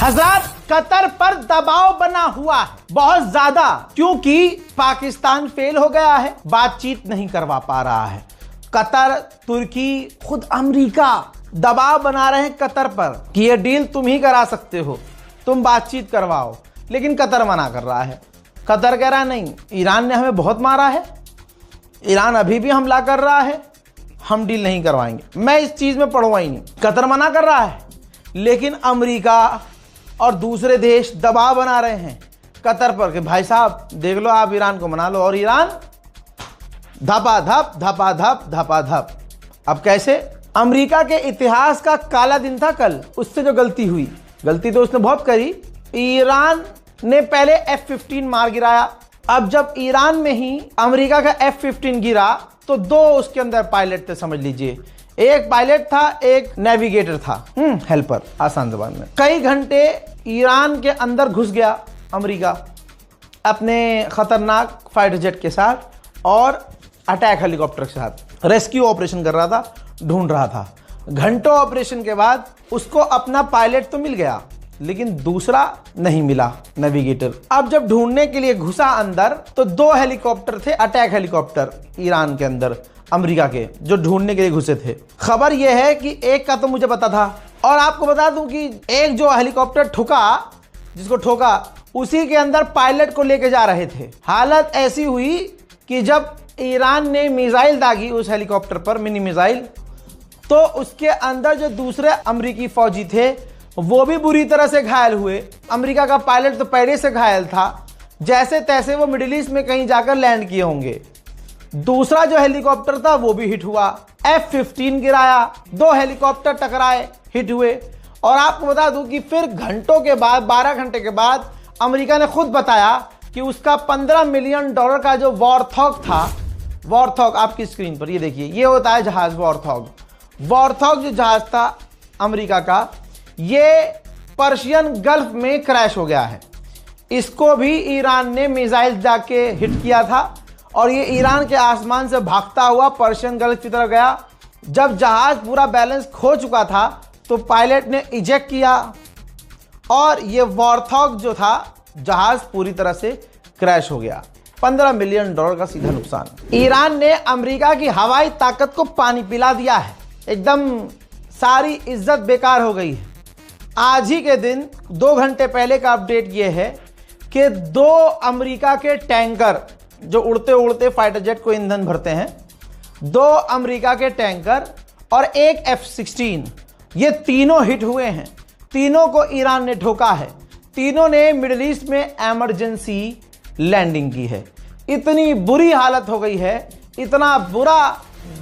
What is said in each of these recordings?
हज़रात, Qatar पर दबाव बना हुआ है बहुत ज्यादा, क्योंकि पाकिस्तान फेल हो गया है, बातचीत नहीं करवा पा रहा है। कतर, तुर्की, खुद अमेरिका दबाव बना रहे हैं कतर पर कि ये डील तुम ही करा सकते हो, तुम बातचीत करवाओ, लेकिन कतर मना कर रहा है। कतर कह रहा है नहीं, ईरान ने हमें बहुत मारा है, ईरान अभी भी हमला कर रहा है, हम डील नहीं करवाएंगे, मैं इस चीज में पड़ूंगा ही नहीं। कतर मना कर रहा है, लेकिन अमेरिका और दूसरे देश दबाव बना रहे हैं कतर पर कि भाई साहब देख लो, आप ईरान को मना लो, और ईरान धपाधप धपाधप धपाधप। अब कैसे? अमेरिका के इतिहास का काला दिन था कल, उससे जो गलती हुई, गलती तो उसने बहुत करी। ईरान ने पहले F-15 मार गिराया। अब जब ईरान में ही अमेरिका का F-15 गिरा तो दो उसके अंदर पायलट थे, समझ लीजिए, एक पायलट था, एक नेविगेटर था, हेल्पर, आसान ज़बान में। कई घंटे ईरान के अंदर घुस गया अमेरिका अपने खतरनाक फाइटर जेट के साथ और अटैक हेलीकॉप्टर के साथ रेस्क्यू ऑपरेशन कर रहा था, ढूंढ रहा था। घंटों ऑपरेशन के बाद उसको अपना पायलट तो मिल गया, लेकिन दूसरा नहीं मिला, नेविगेटर। अब जब ढूंढने के लिए घुसा अंदर तो दो हेलीकॉप्टर थे, अटैक हेलीकॉप्टर ईरान के अंदर, अमेरिका के, जो ढूंढने के लिए घुसे थे। खबर यह है कि एक का तो मुझे पता था, और आपको बता दूं कि एक जो हेलीकॉप्टर ठुका, जिसको ठोका, उसी के अंदर पायलट को लेके जा रहे थे। हालत ऐसी हुई कि जब ईरान ने मिसाइल दागी उस हेलीकॉप्टर पर, मिनी मिसाइल, तो उसके अंदर जो दूसरे अमेरिकी फौजी थे वो भी बुरी तरह से घायल हुए। अमेरिका का पायलट तो पहले से घायल था, जैसे तैसे वो मिडिल ईस्ट में कहीं जाकर लैंड किए होंगे। दूसरा जो हेलीकॉप्टर था वो भी हिट हुआ, F-15 गिराया, दो हेलीकॉप्टर टकराए, हिट हुए। और आपको बता दूं कि फिर घंटों के बाद, 12 घंटे के बाद, अमेरिका ने खुद बताया कि उसका $15 मिलियन का जो वॉरथॉग था, वॉरथॉग आपकी स्क्रीन पर ये देखिए, ये होता है जहाज वॉरथॉग। वॉरथॉग जो जहाज था अमेरिका का, ये पर्शियन गल्फ में क्रैश हो गया है। इसको भी ईरान ने मिसाइल जाके हिट किया था और ये ईरान के आसमान से भागता हुआ पर्शियन गल्फ की तरफ गया। जब जहाज पूरा बैलेंस खो चुका था तो पायलट ने इजेक्ट किया और ये वॉरथॉग जो था जहाज पूरी तरह से क्रैश हो गया। $15 मिलियन का सीधा नुकसान। ईरान ने अमेरिका की हवाई ताकत को पानी पिला दिया है, एकदम सारी इज्जत बेकार हो गई है। आज ही के दिन 2 घंटे पहले का अपडेट ये है कि 2 अमेरिका के टैंकर जो उड़ते उड़ते फाइटर जेट को ईंधन भरते हैं, 2 अमेरिका के टैंकर और एक F-16, ये तीनों हिट हुए हैं। तीनों को ईरान ने ठोका है, तीनों ने मिडिल ईस्ट में इमरजेंसी लैंडिंग की है। इतनी बुरी हालत हो गई है, इतना बुरा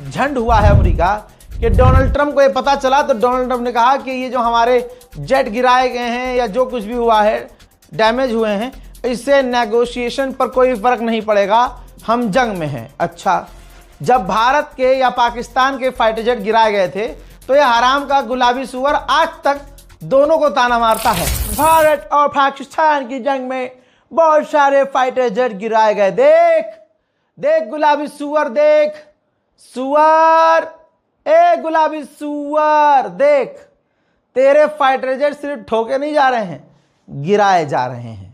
झंड हुआ है अमेरिका कि डोनाल्ड ट्रंप को ये पता चला तो डोनाल्ड ट्रंप ने कहा कि ये जो हमारे जेट गिराए गए हैं या जो कुछ भी हुआ है, डैमेज हुए हैं, इससे नेगोशिएशन पर कोई फर्क नहीं पड़ेगा, हम जंग में हैं। अच्छा, जब भारत के या पाकिस्तान के फाइटर जेट गिराए गए थे तो ये हराम का गुलाबी सुअर आज तक दोनों को ताना मारता है। भारत और पाकिस्तान की जंग में बहुत सारे फाइटर जेट गिराए गए, देख देख गुलाबी सुअर, देख सुअर, ए गुलाबी सुअर, देख तेरे फाइटर जेट सिर्फ ठोके नहीं जा रहे हैं, गिराए जा रहे हैं।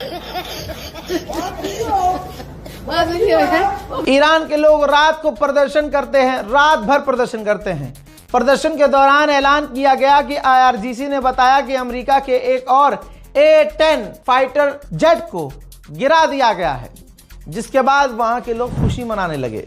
ईरान के लोग रात को प्रदर्शन करते हैं, रात भर प्रदर्शन करते हैं। प्रदर्शन के दौरान ऐलान किया गया कि IRGC ने बताया कि अमेरिका के एक और A-10 फाइटर जेट को गिरा दिया गया है, जिसके बाद वहां के लोग खुशी मनाने लगे।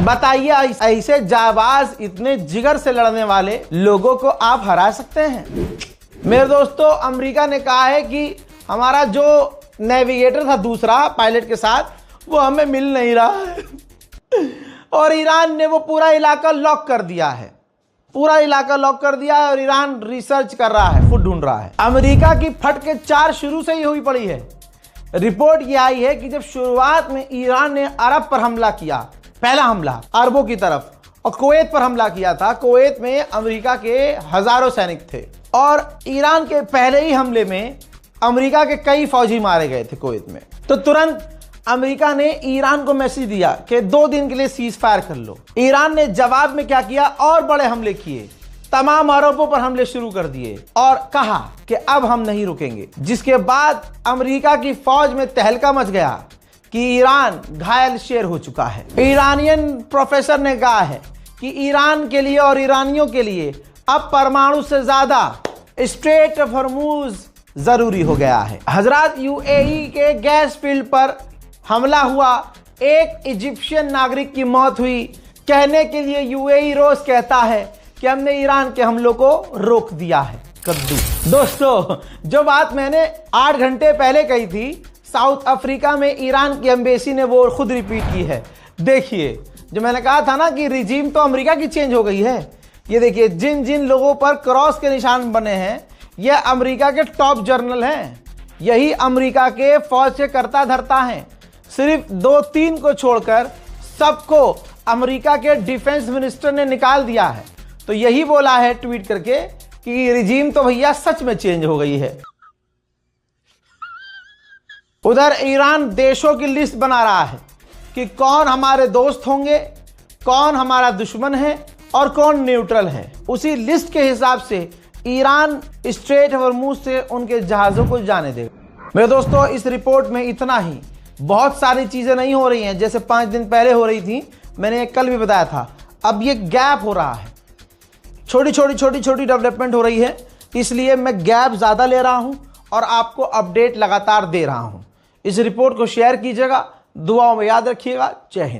बताइए, ऐसे जाबाज, इतने जिगर से लड़ने वाले लोगों को आप हरा सकते हैं? मेरे दोस्तों, अमेरिका ने कहा है कि हमारा जो नेविगेटर था दूसरा पायलट के साथ, वो हमें मिल नहीं रहा है और ईरान ने वो पूरा इलाका लॉक कर दिया है, पूरा इलाका लॉक कर दिया है और ईरान रिसर्च कर रहा है, खुद ढूंढ रहा है। अमेरिका की फट के 4 शुरू से ही हुई पड़ी है। रिपोर्ट ये आई है कि जब शुरुआत में ईरान ने अरब पर हमला किया पहला हमला अरबों की तरफ, और कुवैत पर हमला किया था। कुवैत में अमेरिका के हजारों सैनिक थे और ईरान के पहले ही हमले में अमेरिका के कई फौजी मारे गए थे कुवैत में। तो तुरंत अमेरिका ने ईरान को मैसेज दिया कि 2 दिन के लिए सीज फायर कर लो। ईरान ने जवाब में क्या किया, और बड़े हमले किए, तमाम अरबों पर हमले शुरू कर दिए और कहा कि अब हम नहीं रुकेंगे। जिसके बाद अमेरिका की फौज में तहलका मच गया कि ईरान घायल शेर हो चुका है। ईरानियन प्रोफेसर ने कहा है कि ईरान के लिए और ईरानियों के लिए अब परमाणु से ज्यादा स्ट्रेट ऑफ हॉर्मुज जरूरी हो गया है। हजरत यूएई के गैस फील्ड पर हमला हुआ, एक इजिप्शियन नागरिक की मौत हुई। कहने के लिए यूएई रोज कहता है कि हमने ईरान के हमलों को रोक दिया है। कद्दू। दोस्तों, जो बात मैंने 8 घंटे पहले कही थी, साउथ अफ्रीका में ईरान की एम्बेसी ने वो खुद रिपीट की है। देखिए, जो मैंने कहा था ना कि रिजीम तो अमेरिका की चेंज हो गई है। ये देखिए, जिन जिन लोगों पर क्रॉस के निशान बने हैं, ये अमेरिका के टॉप जर्नल हैं। यही अमेरिका के फौज के करता धरता हैं। सिर्फ 2-3 को छोड़कर सबको अमेरिका के डिफेंस मिनिस्टर ने निकाल दिया है। तो यही बोला है ट्वीट करके कि रिजीम तो भैया सच में चेंज हो गई है। उधर ईरान देशों की लिस्ट बना रहा है कि कौन हमारे दोस्त होंगे, कौन हमारा दुश्मन है और कौन न्यूट्रल है। उसी लिस्ट के हिसाब से ईरान स्ट्रेट ऑफ हॉर्मुज से उनके जहाज़ों को जाने देगा। मेरे दोस्तों, इस रिपोर्ट में इतना ही। बहुत सारी चीज़ें नहीं हो रही हैं जैसे 5 दिन पहले हो रही थी। मैंने कल भी बताया था। अब ये गैप हो रहा है, छोटी छोटी डेवलपमेंट हो रही है, इसलिए मैं गैप ज़्यादा ले रहा हूँ और आपको अपडेट लगातार दे रहा हूँ। इस रिपोर्ट को शेयर कीजिएगा, दुआओं में याद रखिएगा। जय हिंद।